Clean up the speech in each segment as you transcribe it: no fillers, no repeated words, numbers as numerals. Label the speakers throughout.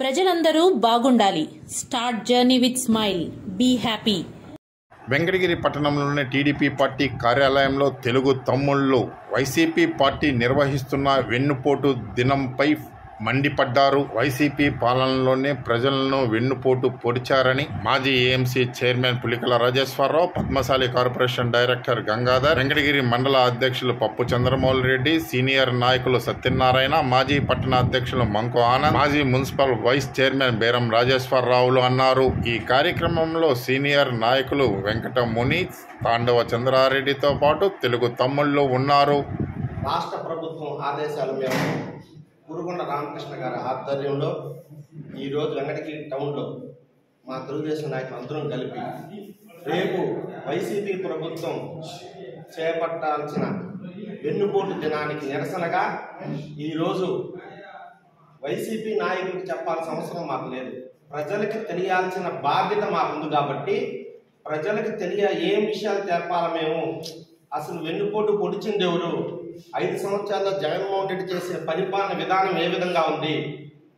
Speaker 1: ప్రజలందరూ బాగుండాలి. Start journey with smile. Be happy.
Speaker 2: Venkatagiri పట్టణంలోని టీడీపీ పార్టీ కార్యాలయంలో తెలుగు తమ్ముళ్లు వైసీపీ పార్టీ నిర్వహిస్తున్న వెన్నుపోటు దినంపై మండిపడ్డారు. వైసీపీ పాలనలోనే ప్రజలను వెన్నుపోటు పొడిచారని మాజీ AMC chairman Pulikala Rajeswararao, Padmasali corporation director Gangadhar, Venkatagiri మండల అధ్యక్షులు పప్పు చంద్రమౌళి రెడ్డి, సీనియర్ నాయకులు సత్యనారాయణ, మాజీ పట్టణ అధ్యక్షులు మంకు ఆనంద్, మాజీ మున్సిపల్ వైస్ చైర్మన్ బేరం రాజేశ్వరరావులు అన్నారు. ఈ కార్యక్రమంలో సీనియర్ నాయకులు వెంకట ముని, తాండవ చంద్రారెడ్డితో పాటు తెలుగు తమ్ముళ్లు ఉన్నారు.
Speaker 3: రాష్ట్ర ప్రభుత్వం ఆదేశాల మేరకు కురుగుండ రామకృష్ణ గారి ఆధ్వర్యంలో ఈరోజు వెంకటగిరి టౌన్లో మా తెలుగుదేశం నాయకులు అందరం కలిపి రేపు వైసీపీ ప్రభుత్వం చేపట్టాల్సిన వెన్నుపోటు దినానికి నిరసనగా ఈరోజు వైసీపీ నాయకులకు చెప్పాల్సిన అవసరం మాకు లేదు. ప్రజలకి తెలియాల్సిన బాధ్యత మాకుంది కాబట్టి ప్రజలకు ఏం విషయాలు తెలపాలి. మేము అసలు వెన్నుపోటు పొడిచింది ఎవరు, 5 సంవత్సరాల్లో జగన్మోహన్ రెడ్డి చేసే పరిపాలన విధానం ఏ విధంగా ఉంది,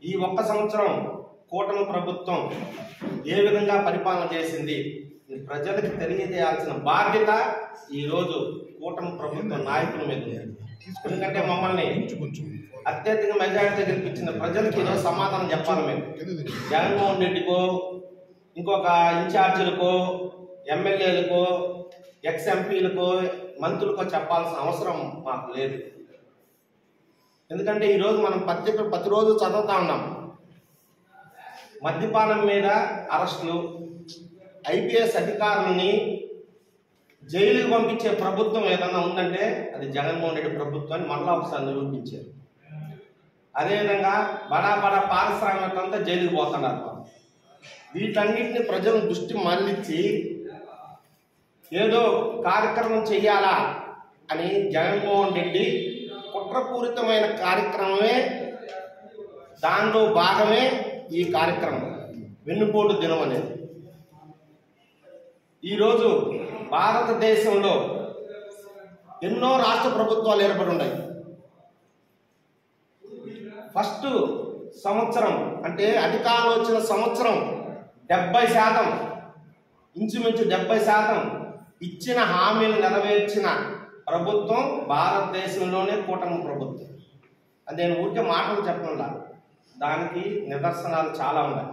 Speaker 3: ఈ 1 సంవత్సరం కూటమి ప్రభుత్వం ఏ విధంగా పరిపాలన చేసింది, ప్రజలకు తెలియజేయాల్సిన బాధ్యత ఈరోజు కూటమి ప్రభుత్వ నాయకుల మీద ఉంది. ఎందుకంటే మమ్మల్ని అత్యధిక మెజారిటీ గెలిపించిన ప్రజలకు ఈరోజు సమాధానం చెప్పాలి. మేము జగన్మోహన్ రెడ్డికో, ఇంకొక ఇన్ఛార్జీలకో, ఎమ్మెల్యేలకో, ఎక్స్ఎంపీలకో, మంత్రులకో చెప్పాల్సిన అవసరం మాకు లేదు. ఎందుకంటే ఈరోజు మనం ప్రతిరోజు చదువుతా ఉన్నాం. మద్యపానం మీద అరెస్టులు, ఐపీఎస్ అధికారులని జైలుకు పంపించే ప్రభుత్వం ఏదన్నా ఉందంటే అది జగన్మోహన్ రెడ్డి ప్రభుత్వాన్ని మళ్ళా ఒకసారి నిరూపించారు. అదేవిధంగా బడా పారిశ్రామికంతా జైలుకు పోతున్నారు. వీటన్నిటిని ప్రజలను దృష్టి మళ్లించి ఏదో కార్యక్రమం చెయ్యాలా అని జగన్మోహన్ రెడ్డి కుట్రపూరితమైన కార్యక్రమమే, దానిలో భాగమే ఈ కార్యక్రమం వెన్నుపోటు దినం అనేది. ఈరోజు భారతదేశంలో ఎన్నో రాష్ట్ర ప్రభుత్వాలు ఏర్పడి ఉన్నాయి. ఫస్ట్ సంవత్సరం అంటే అధికారంలో వచ్చిన సంవత్సరం 70%, ఇంచుమించు 70% ఇచ్చిన హామీలు నెరవేర్చిన ప్రభుత్వం భారతదేశంలోనే కూటమి ప్రభుత్వం. అది నేను ఊరికే మాటలు చెప్పడంలా, దానికి నిదర్శనాలు చాలా ఉన్నాయి.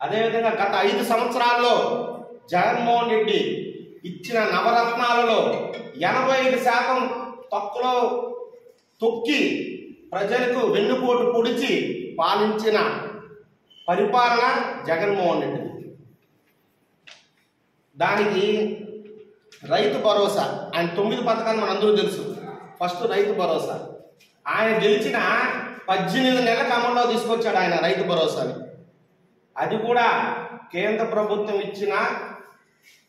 Speaker 3: అదేవిధంగా గత 5 సంవత్సరాల్లో జగన్మోహన్ రెడ్డి ఇచ్చిన నవరత్నాలలో 85% తొక్కి ప్రజలకు వెన్నుపోటు పొడిచి పాలించిన పరిపాలన జగన్మోహన్ రెడ్డి. దానికి రైతు భరోసా, ఆయన 9 పథకాలు మనందరూ తెలుసు. ఫస్ట్ రైతు భరోసా, ఆయన గెలిచిన 18 నెలలకు అమల్లో తీసుకొచ్చాడు ఆయన రైతు భరోసాని. అది కూడా కేంద్ర ప్రభుత్వం ఇచ్చిన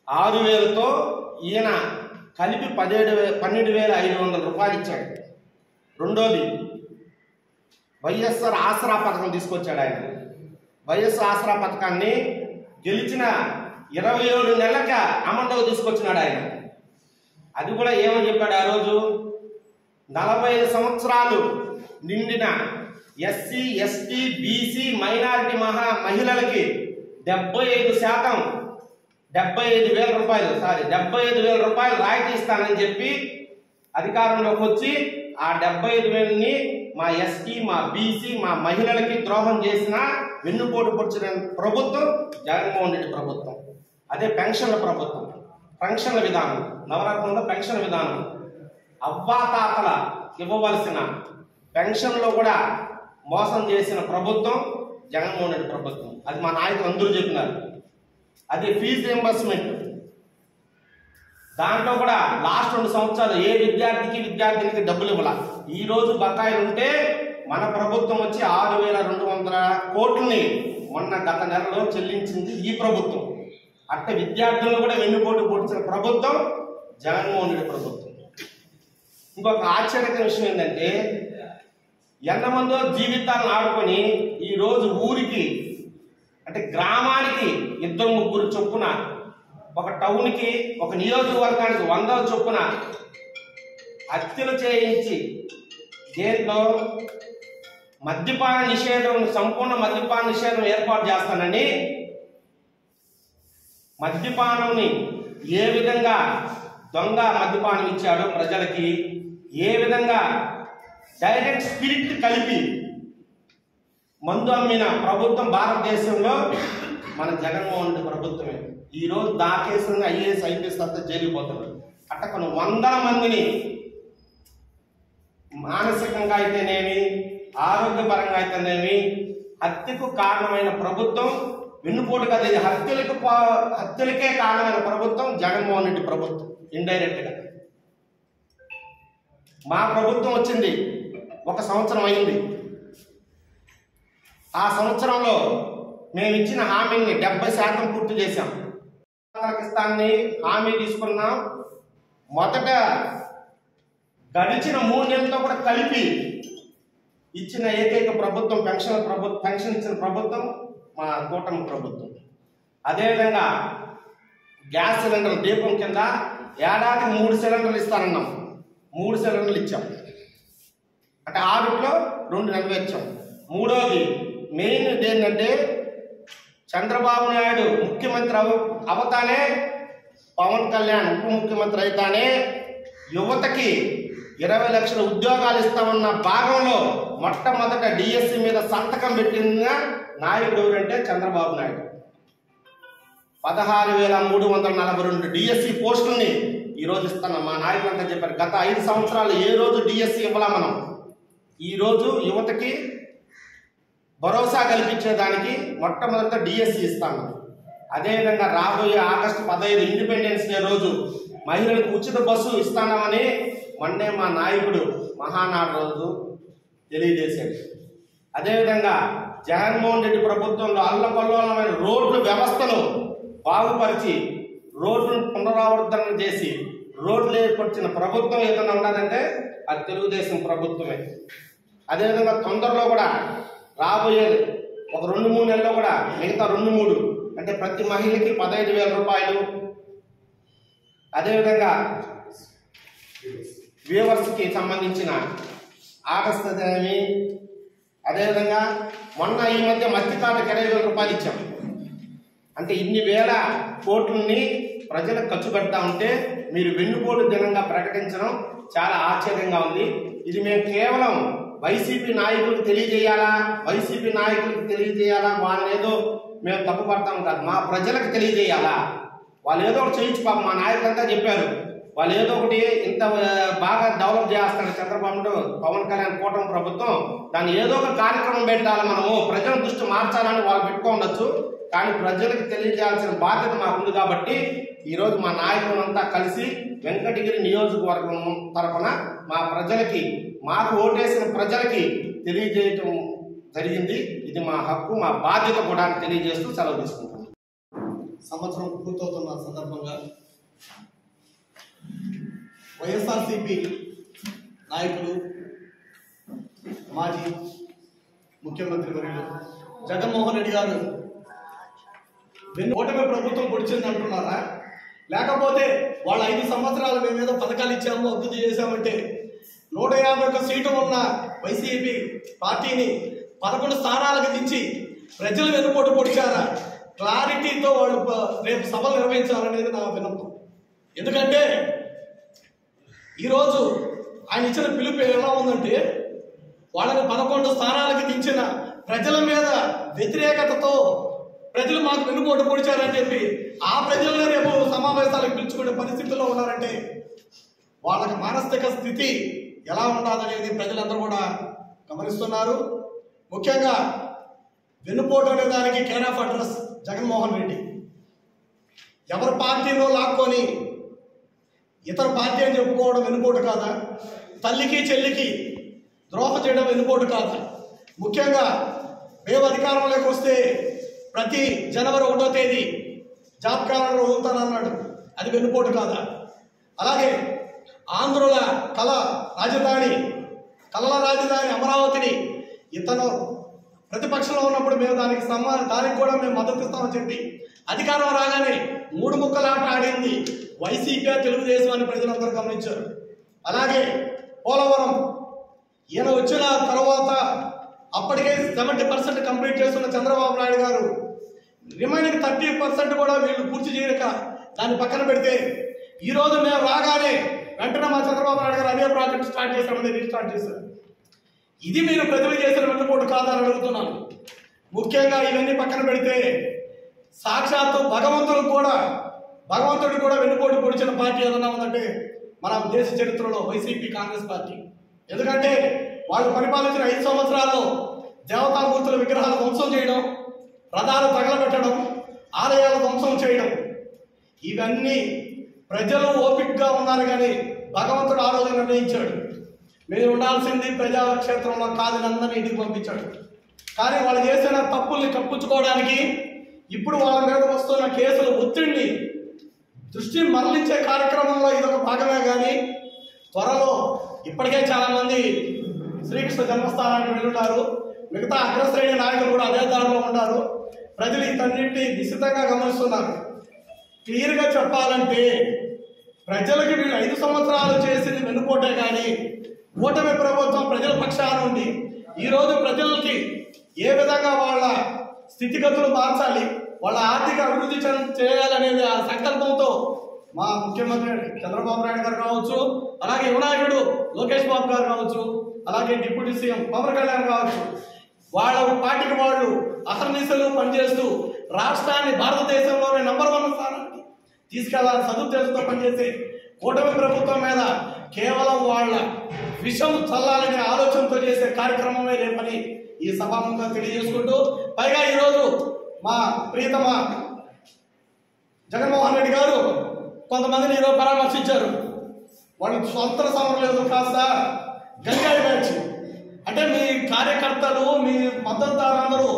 Speaker 3: 6,000తో ఈయన కలిపి 12,500 రూపాయలు ఇచ్చాడు. రెండోది వైఎస్ఆర్ ఆసరా పథకం తీసుకొచ్చాడు ఆయన. వైఎస్ఆర్ ఆసరా పథకాన్ని గెలిచిన 27 నెలలక అమల్లో తీసుకొచ్చినాడు ఆయన. అది కూడా ఏమని చెప్పాడు ఆ రోజు, 45 సంవత్సరాలు నిండిన ఎస్సీ, ఎస్టీ, బీసీ, మైనారిటీ మహిళలకి 75,000 రూపాయలు రాయితీ ఇస్తానని చెప్పి అధికారంలోకి వచ్చి ఆ 75,000ని మా ఎస్టీ, మా బీసీ, మా మహిళలకి ద్రోహం చేసిన వెన్నుపోటు పొడిచిన ప్రభుత్వం జగన్మోహన్ రెడ్డి ప్రభుత్వం. అదే పెన్షన్ల ప్రభుత్వం, పెన్షన్ల విధానం, నవరత్నంలో పెన్షన్ విధానం, అవ్వాతాతల ఇవ్వవలసిన పెన్షన్లో కూడా మోసం చేసిన ప్రభుత్వం జగన్మోహన్ రెడ్డి ప్రభుత్వం. అది మా నాయకులు అందరూ చెప్పినారు. అది ఫీజు రీయింబర్స్మెంట్, దాంట్లో కూడా లాస్ట్ 2 సంవత్సరాలు ఏ విద్యార్థినికి డబ్బులు ఇవ్వాల. ఈ రోజు బకాయిలు ఉంటే మన ప్రభుత్వం వచ్చి 6,200 కోట్లని మొన్న గత నెలలో చెల్లించింది ఈ ప్రభుత్వం. అట్ట విద్యార్థులను కూడా వెన్నుపోటు పొడిచిన ప్రభుత్వం జగన్మోహన్ రెడ్డి ప్రభుత్వం. ఇంకొక ఆశ్చర్యకర విషయం ఏంటంటే, ఎంతమందో జీవితాలను ఆడుకొని ఈరోజు ఊరికి అంటే గ్రామానికి 2-3 చొప్పున, ఒక టౌన్కి, ఒక నియోజకవర్గానికి 100 చొప్పున హత్యలు చేయించి, దేంట్లో మద్యపాన నిషేధం, సంపూర్ణ మద్యపాన నిషేధం ఏర్పాటు చేస్తానని మద్యపానంని ఏ విధంగా దొంగ మద్యపానం ఇచ్చాడో ప్రజలకి, ఏ విధంగా డైరెక్ట్ స్పిరిట్ కలిపి మందు అమ్మిన ప్రభుత్వం భారతదేశంలో మన జగన్మోహన్ రెడ్డి ప్రభుత్వమే. ఈరోజు దాకేసిన ఐఏఎస్ ఐపీఎస్ అంతా జైలుకి పోతున్నారు. అట్ట కొన్ని వందల మందిని మానసికంగా అయితేనేమి, ఆరోగ్యపరంగా అయితేనేమి హత్యకు కారణమైన ప్రభుత్వం వెన్నుపోటుగా హత్యలకే కారణమైన ప్రభుత్వం జగన్మోహన్ రెడ్డి ప్రభుత్వం. ఇండైరెక్ట్ గా మా ప్రభుత్వం వచ్చింది 1 సంవత్సరం అయింది. ఆ సంవత్సరంలో మేము ఇచ్చిన హామీని 70% పూర్తి చేశాం. పాకిస్తాన్ని హామీ తీసుకున్నాం. మొదట గడిచిన 3 నెలలతో కూడా కలిపి ఇచ్చిన ఏకైక ప్రభుత్వం పెన్షన్ ఇచ్చిన ప్రభుత్వం మా కూటమి ప్రభుత్వం. అదేవిధంగా గ్యాస్ సిలిండర్ దీపం కింద ఏడాదికి 3 సిలిండర్లు ఇస్తానన్నాం. 3 సిలిండర్లు ఇచ్చాం. అంటే 6లో 2 నెరవేర్చాం. మూడోది మెయిన్ ఏంటంటే చంద్రబాబు నాయుడు ముఖ్యమంత్రి అవతానే, పవన్ కళ్యాణ్ ఉప ముఖ్యమంత్రి అయితానే యువతకి 20 లక్షల ఉద్యోగాలు ఇస్తామన్న భాగంలో మొట్టమొదట డిఎస్సి మీద సంతకం పెట్టిన నాయకుడు ఎవరంటే చంద్రబాబు నాయుడు. 16,342 డిఎస్సి పోస్టుల్ని ఈరోజు ఇస్తున్నాం. మా నాయకులంతా చెప్పారు, గత 5 సంవత్సరాలు ఏ రోజు డిఎస్సి ఇవ్వాలా మనం. ఈరోజు యువతకి భరోసా కల్పించేదానికి మొట్టమొదట డిఎస్సి ఇస్తాను. అదేవిధంగా రాబోయే ఆగస్టు 15 ఇండిపెండెన్స్ డే రోజు మహిళలకు ఉచిత బస్సు ఇస్తామని మొన్నే మా నాయకుడు మహానాడు రోజు తెలియజేశాడు. అదేవిధంగా జగన్మోహన్ రెడ్డి ప్రభుత్వంలో అల్లకల్లోలమైన రోడ్లు వ్యవస్థను బాగుపరిచి రోడ్లను పునరావర్తన చేసి రోడ్లు ఏర్పరిచిన ప్రభుత్వం ఏదైనా ఉన్నదంటే అది తెలుగుదేశం ప్రభుత్వమే. అదేవిధంగా తొందరలో కూడా రాబోయేది ఒక 2-3 నెలల్లో కూడా మిగతా 2-3 అంటే ప్రతి మహిళకి 15,000 రూపాయలు. అదేవిధంగా వ్యూవర్స్కి సంబంధించిన ఆగస్టు ఏమి, అదేవిధంగా మొన్న ఈ మధ్య మత్స్యకారులకు 20,000 రూపాయలు ఇచ్చాం. అంటే ఇన్ని వేల కోట్లని ప్రజలకు ఖర్చు పెడతా ఉంటే మీరు వెన్నుపోటు దినంగా ప్రకటించడం చాలా ఆశ్చర్యంగా ఉంది. ఇది మేము కేవలం వైసీపీ నాయకులకు తెలియజేయాలా, వాళ్ళని ఏదో మేము తప్పుపడతాం కాదు, మా ప్రజలకు తెలియజేయాలా. వాళ్ళు ఏదో ఒకటి చేయించు పాపం. మా నాయకులంతా చెప్పారు, వాళ్ళు ఏదో ఒకటి ఇంత బాగా డెవలప్ చేస్తారు చంద్రబాబు పవన్ కళ్యాణ్ కూటమి ప్రభుత్వం, దాన్ని ఏదో ఒక కార్యక్రమం పెట్టాలి, మనము ప్రజల దృష్టి మార్చాలని వాళ్ళు పెట్టుకోవచ్చు. కానీ ప్రజలకు తెలియజేయాల్సిన బాధ్యత మాకుంది. కాబట్టి ఈరోజు మా నాయకులంతా కలిసి వెంకటగిరి నియోజకవర్గం తరఫున మా ప్రజలకి, మాకు ఓటేసిన ప్రజలకి తెలియజేయటం జరిగింది. ఇది మా హక్కు, మా బాధ్యత కూడా తెలియజేస్తూ సెలవు తీసుకుంటాం.
Speaker 4: సంవత్సరం పూర్తవుతున్న సందర్భంగా వైఎస్ఆర్సీపీ నాయకులు, మాజీ ముఖ్యమంత్రి వర్యులు జగన్మోహన్ రెడ్డి గారు ఓటమి ప్రభుత్వం పొడిచింది అంటున్నారా? లేకపోతే వాళ్ళ 5 సంవత్సరాలు మేము ఏదో పథకాలు ఇచ్చాము, అభివృద్ధి చేశామంటే 151 సీటు ఉన్న వైసీపీ పార్టీని 11 స్థానాలకు దించి ప్రజలు వెన్నుపోటు పొడిచారా? క్లారిటీతో వాళ్ళు రేపు సభలు నిర్వహించాలనేది నా విన్నపం. ఎందుకంటే ఈరోజు ఆయన ఇచ్చిన పిలుపు ఎలా ఉందంటే, వాళ్ళని 11 స్థానాలకు దించిన ప్రజల మీద వ్యతిరేకతతో ప్రజలు మాకు వెన్నుపోటు పొడిచారని చెప్పి ఆ ప్రజలనే రేపు సమావేశాలకు పిలుచుకునే పరిస్థితుల్లో ఉన్నారంటే వాళ్ళకి మానసిక స్థితి ఎలా ఉండాలనేది ప్రజలందరూ కూడా గమనిస్తున్నారు. ముఖ్యంగా వెన్నుపోటు అనే దానికి care of address Jaganmohan Reddy. ఎవరి పార్టీలో లాక్కొని ఇతర పార్టీ అని చెప్పుకోవడం వెన్నుపోటు కాదా? తల్లికి చెల్లికి ద్రోహం చేయడం వెన్నుపోటు కాదా? ముఖ్యంగా మేము అధికారంలోకి వస్తే ప్రతి జనవరి 1వ తేదీ జాబ్ క్యాలెండర్ వదులుతానన్నాడు, అది వెన్నుపోటు కాదా? అలాగే ఆంధ్రుల కళల రాజధాని అమరావతిని ఇతను ప్రతిపక్షంలో ఉన్నప్పుడు మేము దానికి కూడా మేము మద్దతు ఇస్తామని చెప్పి అధికారం రాగానే 3 ముక్కలాట ఆడింది వైసీపీ, తెలుగుదేశం అని ప్రజలందరూ గమనించారు. అలాగే పోలవరం ఈయన వచ్చిన తర్వాత అప్పటికే 70% కంప్లీట్ చేస్తున్న చంద్రబాబు నాయుడు గారు రిమైనింగ్ 30% కూడా వీళ్ళు పూర్తి చేయక దాన్ని పక్కన పెడితే ఈరోజు మేము రాగానే వెంటనే మా చంద్రబాబు నాయుడు గారు అదే ప్రాజెక్ట్ స్టార్ట్ చేశామని రీస్టార్ట్ చేశారు. ఇది మీరు ప్రజలు చేసిన వెన్నుపోటు కాదని అడుగుతున్నాను. ముఖ్యంగా ఇవన్నీ పక్కన పెడితే సాక్షాత్తు భగవంతుడు కూడా వెన్నుపోటు పొడిచిన పార్టీ ఏదన్నా ఉందంటే మన దేశ చరిత్రలో వైసీపీ కాంగ్రెస్ పార్టీ. ఎందుకంటే వాళ్ళు పరిపాలించిన 5 సంవత్సరాల్లో దేవతామూర్తుల విగ్రహాలు ధ్వంసం చేయడం, రథాలు తగలబెట్టడం, ఆలయాలు ధ్వంసం చేయడం, ఇవన్నీ ప్రజలు ఓపికగా ఉన్నారు. కానీ భగవంతుడు ఆ రోజు నిర్ణయించాడు, మీరు ఉండాల్సింది ప్రజాక్షేత్రంలో కాదని అందరినీ ఇంటికి పంపించాడు. కానీ వాళ్ళు చేసిన తప్పుల్ని కప్పించుకోవడానికి ఇప్పుడు వాళ్ళ మీద వస్తున్న కేసుల ఒత్తిడిని దృష్టి మరలించే కార్యక్రమంలో ఇదొక భాగమే. కానీ త్వరలో ఇప్పటికే చాలామంది శ్రీకృష్ణ జన్మస్థానానికి వెళ్ళున్నారు. మిగతా అగ్రశ్రేణి నాయకులు కూడా అదే దారిలో ఉన్నారు. ప్రజలు ఇతన్నింటినీ నిశ్చితంగా గమనిస్తున్నారు. క్లియర్గా చెప్పాలంటే ప్రజలకి వీళ్ళు 5 సంవత్సరాలు చేసింది వెన్నుపోటే కానీ కూటమి ప్రభుత్వం ప్రజల పక్షాన ఉండి ఈరోజు ప్రజలకి ఏ విధంగా వాళ్ళ స్థితిగతులు మార్చాలి, వాళ్ళ ఆర్థిక అభివృద్ధి చేయాలనేది ఆ సంకల్పంతో మా ముఖ్యమంత్రి చంద్రబాబు నాయుడు గారు కావచ్చు, అలాగే యువనాయకుడు లోకేష్ బాబు గారు కావచ్చు, అలాగే డిప్యూటీ సీఎం పవన్ కళ్యాణ్ కావచ్చు, వాళ్ళ పార్టీకి వాళ్ళు అహర్నిశలు పనిచేస్తూ రాష్ట్రాన్ని భారతదేశంలోనే నంబర్ 1 స్థానానికి తీసుకెళ్లాలని సదుద్దేశంతో పనిచేసే కూటమి ప్రభుత్వం మీద కేవలం వాళ్ళ విషం చల్లాలనే ఆలోచనతో చేసే కార్యక్రమమే రేపని ఈ సభాముఖంగా తెలియజేసుకుంటూ, పైగా ఈరోజు మా ప్రియతమ జగన్మోహన్ రెడ్డి గారు కొంతమందిని ఈరోజు పరామర్శించారు. వాళ్ళు స్వంత సమరం లేదు కాస్త గంజాయి బ్యాచ్ అంటే మీ కార్యకర్తలు మీ మద్దతుదారులందరూ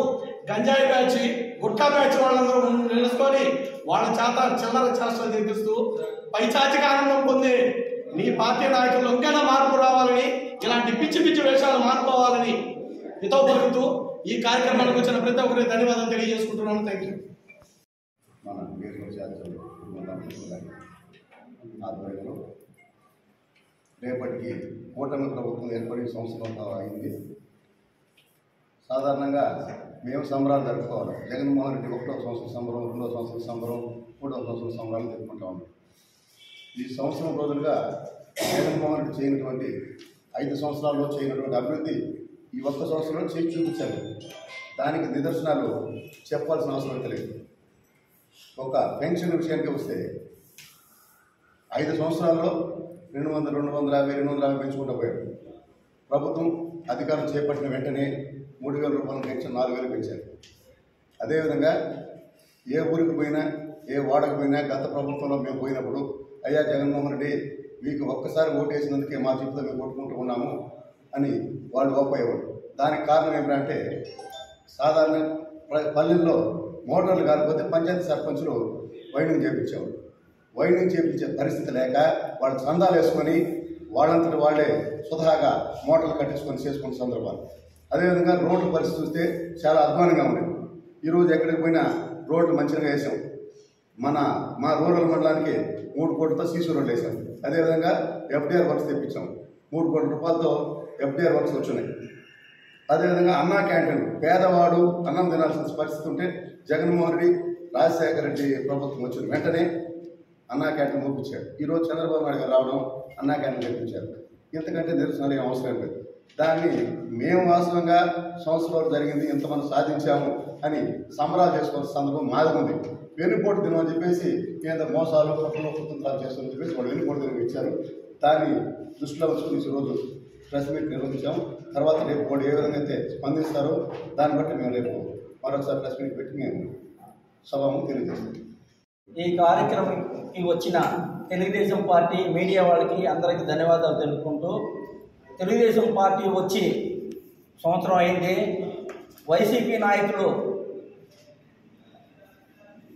Speaker 4: గంజాయి బ్యాచ్ గుట్కా బ్యాచ్ వాళ్ళందరూ నిలుచుకొని వాళ్ళ చేత చిల్లర చేష్టలు తెప్పిస్తూ పైచాచిక ఆనందం పొందే మీ పార్టీ నాయకులు ఇంకైనా మార్పు రావాలని, ఇలాంటి పిచ్చి పిచ్చి వేషాలు మానుకోవాలని హితవు పలుకుతూ ఈ కార్యక్రమానికి వచ్చిన ప్రతి ఒక్కరికి ధన్యవాదాలు తెలియజేసుకుంటున్నాను. Thank you.
Speaker 5: మన ఆధ్వర్యంలో రేపటికి కూటమి ప్రభుత్వం ఏర్పడి సంవత్సరం అయింది. సాధారణంగా మేము సంబరాలు జరుపుకోవాలి. జగన్మోహన్ రెడ్డి 1వ సంవత్సరం సంబరం, 2వ సంవత్సరం సంబరం, 3వ సంవత్సరం సంబరాలు జరుపుకుంటా ఉన్నాం. ఈ సంవత్సరం రోజులుగా జగన్మోహన్ రెడ్డి చేయనటువంటి 5 సంవత్సరాల్లో చేయనటువంటి అభివృద్ధి ఈ 1 సంవత్సరంలో చేసి చూపించారు. దానికి నిదర్శనాలు చెప్పాల్సిన అవసరం లేదు. ఒక పెన్షన్ విషయానికి వస్తే 5 సంవత్సరాల్లో 200, 250, 250 పెంచుకుంటూ పోయాడు. ప్రభుత్వం అధికారం చేపట్టిన వెంటనే 3,000 రూపాయలు పెంచారు, 4,000 పెంచారు. అదేవిధంగా ఏ ఊరికి పోయినా ఏ వాడకు పోయినా గత ప్రభుత్వంలో మేము పోయినప్పుడు అయ్యా జగన్మోహన్ రెడ్డి మీకు ఒక్కసారి ఓటేసినందుకే మా జీవితం మేము కొట్టుకుంటూ ఉన్నాము అని వాళ్ళు ఓపోయేవాడు. దానికి కారణం ఏమిటంటే సాధారణ పల్లెల్లో మోటార్లు కాకపోతే పంచాయతీ సర్పంచులు వైండింగ్ చేయించేవాడు. వైండింగ్ చేయించే పరిస్థితి లేక వాళ్ళు చందాలు వేసుకొని వాళ్ళంతటి వాళ్ళే స్వతహాగా మోటార్లు కట్టించుకొని చేసుకున్న సందర్భాలు. అదేవిధంగా రోడ్ల పరిస్థితి చూస్తే చాలా అధ్వానంగా ఉండేది. ఈరోజు ఎక్కడికి పోయినా రోడ్లు మంచిగా వేసాం. మా రూరల్ మండలానికి 3 కోట్లతో సీసీ రోడ్లు వేసాం. అదేవిధంగా ఎఫ్డీఆర్ వర్క్స్ తెప్పించాం. 3 కోట్ల రూపాయలతో ఎఫ్డీఆర్ వర్క్స్ వచ్చినాయి. అదేవిధంగా అన్నా క్యాంటీన్ పేదవాడు అన్నం తినాల్సిన పరిస్థితి ఉంటే జగన్మోహన్ రెడ్డి రాజశేఖర రెడ్డి ప్రభుత్వం వచ్చిన వెంటనే అన్నా క్యాంటీన్ పంపించారు. ఈరోజు చంద్రబాబు నాయుడు గారు రావడం అన్నా క్యాంటీన్ తెప్పించారు. ఇంతకంటే నిరసనలు ఏం అవసరం లేదు. దాన్ని మేము వాస్తవంగా సంవత్సరాలు జరిగింది, ఇంతమంది సాధించాము అని సంబరాలు చేసుకోవాల్సిన సందర్భం మాది ఉంది. వెన్నుపోటు దినం అని చెప్పేసి ఏదో మోసాలు కుటుంబాలు చేస్తామని చెప్పేసి వాళ్ళు వెన్నుపోటు దినం ఇచ్చారు. దాన్ని దృష్టిలో వచ్చుకుని ఈరోజు ప్రెస్ మీట్ నిర్వహించాము. తర్వాత రేపు వాళ్ళు ఏ విధంగా అయితే స్పందిస్తారో దాన్ని బట్టి మేము రేపు మరొకసారి ప్రెస్ మీట్ పెట్టి మేము సభను తెలియజేస్తాం.
Speaker 6: ఈ కార్యక్రమంకి వచ్చిన తెలుగుదేశం పార్టీ మీడియా వాళ్ళకి అందరికీ ధన్యవాదాలు తెలుపుకుంటూ, తెలుగుదేశం పార్టీ వచ్చి సంవత్సరం అయింది. వైసీపీ నాయకులు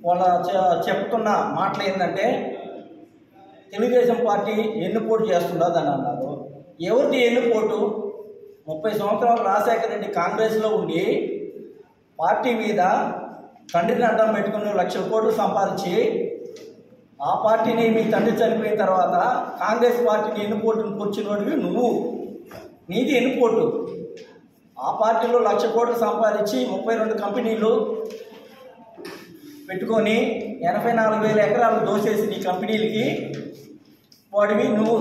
Speaker 6: వాళ్ళ చెప్తున్న మాటలు ఏంటంటే తెలుగుదేశం పార్టీ ఎన్నుపోటు చేస్తుండదు అని అన్నారు. ఎవరిది ఎన్నుపోటు? 30 సంవత్సరాలు రాజశేఖర రెడ్డి కాంగ్రెస్లో ఉండి పార్టీ మీద తండ్రిని అడ్డం పెట్టుకుని 1,00,000 కోట్లు సంపాదించి ఆ పార్టీని మీ తండ్రి చనిపోయిన తర్వాత కాంగ్రెస్ పార్టీని ఎన్నుపోటును కూర్చున్నోడివి నువ్వు. నీది ఎన్నుపోటు. ఆ పార్టీలో 1,00,000 కోట్లు సంపాదించి 32 కంపెనీలు పెట్టుకొని 84,000 ఎకరాలు దోసేసి నీ కంపెనీలకి వాడివి నువ్వు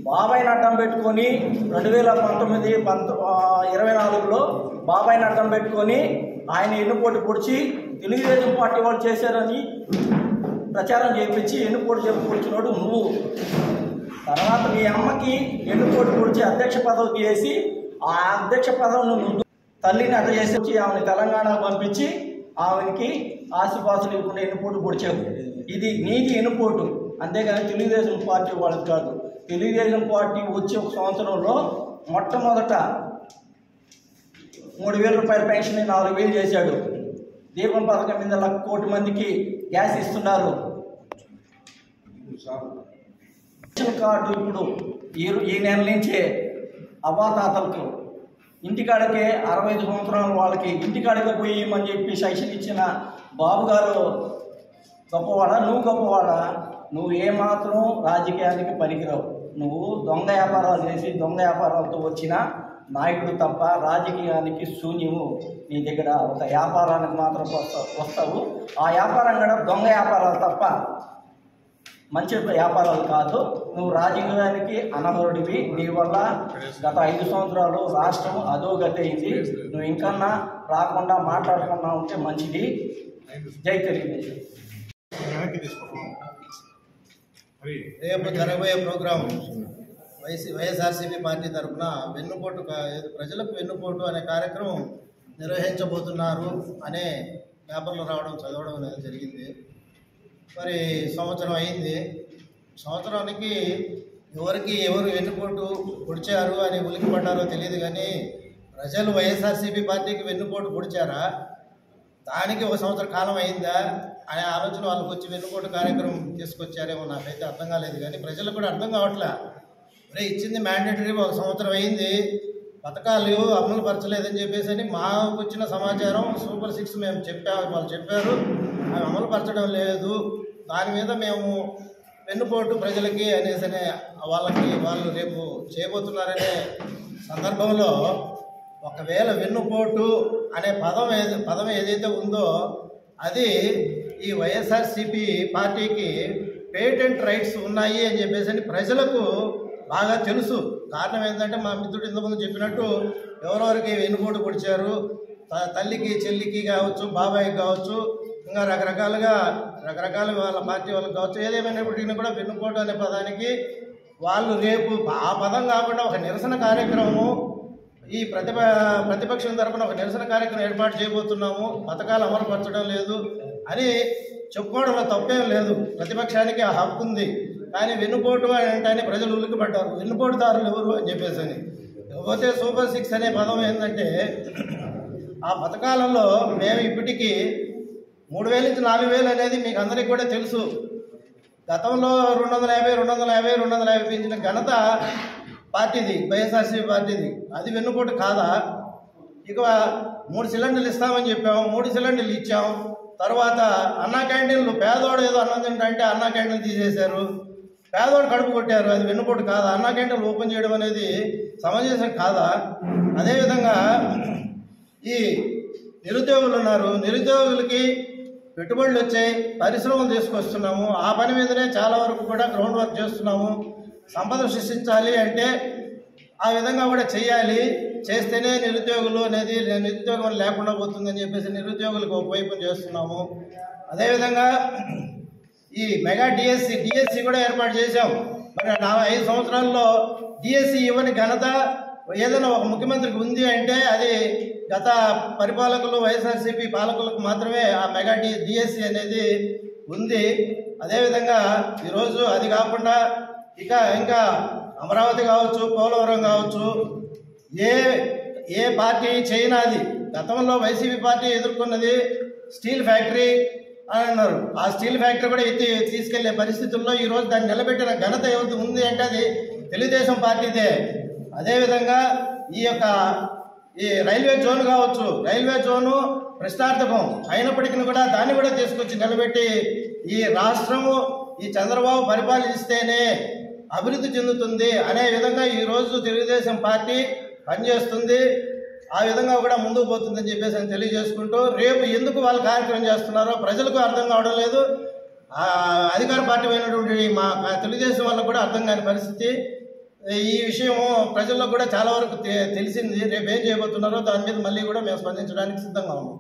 Speaker 6: బాబాయిని అడ్డం పెట్టుకొని 2019-24లో బాబాయిని అడ్డం పెట్టుకొని ఆయన ఎన్నుపోటు పొడిచి తెలుగుదేశం పార్టీ వాళ్ళు చేశారని ప్రచారం చేయించి ఎన్నుపోటు పొడిచినోడు నువ్వు. తర్వాత మీ అమ్మకి ఎన్నుపోటు పొడిచి అధ్యక్ష పదవికి వేసి ఆ అధ్యక్ష పదవిని నువ్వు తల్లిని అడ్డ చేసి వచ్చి ఆమెను తెలంగాణకు పంపించి ఆమెకి ఆశీర్వాసులు ఇవ్వకుండా ఎన్నుపోటు పొడిచావు. ఇది నీది ఎన్నుపోటు, అంతేగాని తెలుగుదేశం పార్టీ వాళ్ళకి కాదు. తెలుగుదేశం పార్టీ వచ్చే ఒక సంవత్సరంలో మొట్టమొదట 3,000 రూపాయల పెన్షన్ 4,000 చేశాడు. దీపం పథకం మీద 1,00,000 కోటి మందికి గ్యాస్ ఇస్తున్నారు. రేషన్ కార్డు ఇప్పుడు ఈ నెల నుంచే అవ్వాతాతలకు ఇంటికాడకే 65 సంవత్సరాల వాళ్ళకి ఇంటికాడకే పోయమని చెప్పి సైషన్ ఇచ్చిన బాబు గారు గొప్పవాడా? నువ్వు గొప్పవాడా? నువ్వు ఏమాత్రం రాజకీయానికి పనికిరావు. నువ్వు దొంగ వ్యాపారాలు చేసి దొంగ వ్యాపారాలతో వచ్చిన నాయకుడు తప్ప రాజకీయానికి శూన్యము. నీ దగ్గర ఒక వ్యాపారానికి మాత్రం వస్తావు. ఆ వ్యాపారం కూడా దొంగ వ్యాపారాలు తప్ప మంచి వ్యాపారాలు కాదు. నువ్వు రాజకీయానికి అనర్హుడివి. నీ వల్ల గత 5 సంవత్సరాలు రాష్ట్రం అధోగతి అయింది. నువ్వు ఇంకన్నా రాకుండా మాట్లాడకుండా ఉంటే మంచిది. జై తెలుగుదేశం.
Speaker 7: రేపు జరగబోయే ప్రోగ్రాం వైఎస్ఆర్సీపీ పార్టీ తరఫున వెన్నుపోటు ప్రజలకు వెన్నుపోటు అనే కార్యక్రమం నిర్వహించబోతున్నారు అనే పేపర్లు రావడం చదవడం అనేది జరిగింది. మరి సంవత్సరం అయింది. సంవత్సరానికి ఎవరు వెన్నుపోటు పొడిచారు అని ఉలిక్కిపడ్డారో తెలియదు, కానీ ప్రజలు వైఎస్ఆర్సీపీ పార్టీకి వెన్నుపోటు పొడిచారా, దానికి 1 సంవత్సర కాలం అయిందా అనే ఆలోచన వాళ్ళకి వచ్చి వెన్నుపోటు కార్యక్రమం తీసుకొచ్చారేమో నాకైతే అర్థం కాలేదు. కానీ ప్రజలకు కూడా అర్థం కావట్లే. మరి ఇచ్చింది మ్యాండేటరీ 1 సంవత్సరం అయింది, పథకాలు అమలు పరచలేదని చెప్పేసి అని మాకు వచ్చిన సమాచారం. సూపర్ 6 మేము వాళ్ళు చెప్పారు, అవి అమలు పరచడం లేదు. దాని మీద మేము వెన్నుపోటు ప్రజలకి అనేసి వాళ్ళు రేపు చేయబోతున్నారనే సందర్భంలో ఒకవేళ వెన్నుపోటు అనే పదం ఏదైతే ఉందో అది ఈ వైఎస్ఆర్సీపీ పార్టీకి పేటెంట్ రైట్స్ ఉన్నాయి అని చెప్పేసి ప్రజలకు బాగా తెలుసు. కారణం ఏంటంటే మా మిత్రుడు ఇంతకుముందు చెప్పినట్టు ఎవరెవరికి వెన్నుపోటు పొడిచారు, తల్లికి చెల్లికి కావచ్చు, బాబాయికి కావచ్చు, ఇంకా రకరకాలుగా వాళ్ళ పార్టీ వాళ్ళకి కావచ్చు, ఏదేమైనప్పటికీ కూడా వెన్నుపోటు అనే పదానికి వాళ్ళు రేపు ఆ పదం కాకుండా ఒక నిరసన కార్యక్రమము ఈ ప్రతిపక్షం తరఫున ఒక నిరసన కార్యక్రమం ఏర్పాటు చేయబోతున్నాము, పథకాలు అమలుపరచడం లేదు అని చెప్పుకోవడంలో తప్పేం లేదు. ప్రతిపక్షానికి ఆ హక్కు ఉంది. కానీ వెన్నుపోటు అని అంటే ప్రజలు ఉలిక్కిపడ్డారు, వెన్నుపోటుదారులు ఎవరు అని చెప్పేసి అని. ఇకపోతే సూపర్ 6 అనే పదం ఏంటంటే ఆ పథకాలలో మేము ఇప్పటికీ 3,000 నుంచి 4,000 అనేది మీకు అందరికీ కూడా తెలుసు. గతంలో 250 పెంచిన ఘనత పార్టీది, వైఎస్ఆర్సీపీ పార్టీది. అది వెన్నుపోటు కాదా? ఇక 3 సిలిండర్లు ఇస్తామని చెప్పాము, 3 సిలిండర్లు ఇచ్చాం. తర్వాత అన్నా క్యాంటీన్లు పేదోడు ఏదో అన్నం తింటే అన్నా క్యాంటీన్లు తీసేశారు, పేదోడు కడుపు కొట్టారు. అది వెన్నుపోటు కాదా? అన్నా క్యాంటీన్లు ఓపెన్ చేయడం అనేది సమంజసం కాదా? అదేవిధంగా ఈ నిరుద్యోగులు ఉన్నారు, నిరుద్యోగులకి పెట్టుబడులు వచ్చాయి, పరిశ్రమలు తీసుకొస్తున్నాము. ఆ పని మీదనే చాలా వరకు కూడా గ్రౌండ్ వర్క్ చేస్తున్నాము. సంపద సృష్టించాలి అంటే ఆ విధంగా కూడా చేయాలి, చేస్తేనే నిరుద్యోగం లేకుండా పోతుందని చెప్పేసి నిరుద్యోగులకు ఒకవైపు చేస్తున్నాము. అదేవిధంగా ఈ మెగా డిఎస్సి కూడా ఏర్పాటు చేశాం. మరి 5 సంవత్సరాల్లో డిఎస్సి ఇవ్వని ఘనత ఏదైనా ఒక ముఖ్యమంత్రికి ఉంది అంటే అది గత పరిపాలకులు వైఎస్ఆర్సీపీ పాలకులకు మాత్రమే ఆ మెగా డిఎస్సి అనేది ఉంది. అదేవిధంగా ఈరోజు అది కాకుండా ఇంకా అమరావతి కావచ్చు, పోలవరం కావచ్చు, ఏ పార్టీ చేయనాది. గతంలో వైసీపీ పార్టీ ఎదుర్కొన్నది స్టీల్ ఫ్యాక్టరీ అని అన్నారు. ఆ స్టీల్ ఫ్యాక్టరీ కూడా తీసుకెళ్లే పరిస్థితుల్లో ఈరోజు దాన్ని నిలబెట్టిన ఘనత ఎవరికి ఉంది అంటే అది తెలుగుదేశం పార్టీదే. అదేవిధంగా ఈ రైల్వే జోన్ కావచ్చు, రైల్వే జోను ప్రశ్నార్థకం అయినప్పటికీ కూడా దాన్ని కూడా తీసుకొచ్చి నిలబెట్టి ఈ రాష్ట్రము ఈ చంద్రబాబు పరిపాలిస్తేనే అభివృద్ధి చెందుతుంది అనే విధంగా ఈరోజు తెలుగుదేశం పార్టీ పనిచేస్తుంది. ఆ విధంగా కూడా ముందుకు పోతుందని చెప్పేసి అని తెలియజేసుకుంటూ, రేపు ఎందుకు వాళ్ళు కార్యక్రమం చేస్తున్నారో ప్రజలకు అర్థం కావడం లేదు, అధికార పార్టీ అయినటువంటి మా తెలుగుదేశం వాళ్ళకు కూడా అర్థం కాని పరిస్థితి. ఈ విషయము ప్రజల్లో కూడా చాలా వరకు తెలిసింది. రేపు ఏం చేయబోతున్నారో దాని మీద మళ్ళీ కూడా మేము స్పందించడానికి సిద్ధంగా ఉన్నాం.